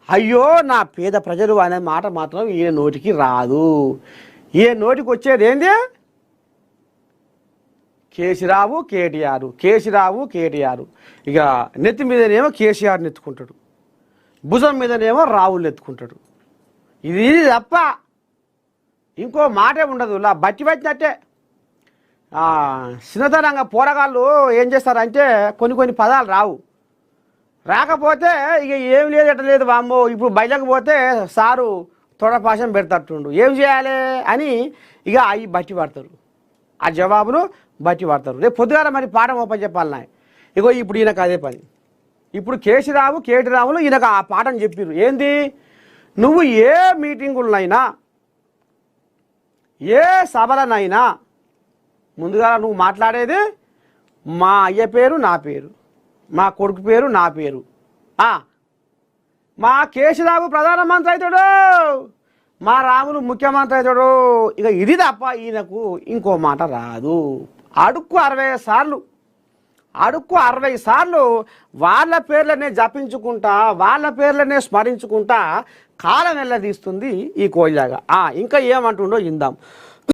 అయ్యో నా పేద ప్రజలు అనే మాట మాత్రం ఈయన నోటికి రాదు. ఈయన నోటికి వచ్చేది ఏంది? కేసీరావు కేటీఆర్, కేసీరావు కేటీఆర్. ఇక నెత్తి మీదనేమో కేసీఆర్ని ఎత్తుకుంటాడు, భుజం మీదనేమో రావులు ఎత్తుకుంటాడు. ఇది తప్ప ఇంకో మాటే ఉండదు. ఇలా బట్టి పట్టినట్టే. చిన్నతనంగా పోరగాళ్ళు ఏం చేస్తారంటే కొన్ని పదాలు రాకపోతే ఇక ఏం లేదు ఎట్ట లేదు వామ్మో, ఇప్పుడు బయటకు పోతే సారు తొడపాశం పెడతట్టుండు, ఏం చేయాలి అని ఇక అవి బట్టి పడతారు, ఆ జవాబును బట్టి పడతారు. రేపు పొద్దుగాల మరి పాఠం ఓపెన్ చెప్పాలన్నా. ఇగో ఇప్పుడు ఈయనకు అదే పని. ఇప్పుడు కేసీరావు కేటీరాములు ఈయనకు ఆ పాఠం చెప్పిర్రు. ఏంది? నువ్వు ఏ మీటింగులనైనా ఏ సభలనైనా ముందుగా నువ్వు మాట్లాడేది మా అయ్య పేరు నా పేరు, మా కొడుకు పేరు నా పేరు, మా కేసీరావు ప్రధానమంత్రి అవుతాడు, మా రాములు ముఖ్యమంత్రి అవుతాడు. ఇక ఇది తప్ప ఈయనకు ఇంకో మాట రాదు. అడుక్కు 60 సార్లు వాళ్ళ పేర్లనే జపించుకుంటా, వాళ్ళ పేర్లనే స్మరించుకుంటా కాలం వెళ్ళదీస్తుంది ఈ కోయిలాగా. ఇంకా ఏమంటుండో ఇందాం.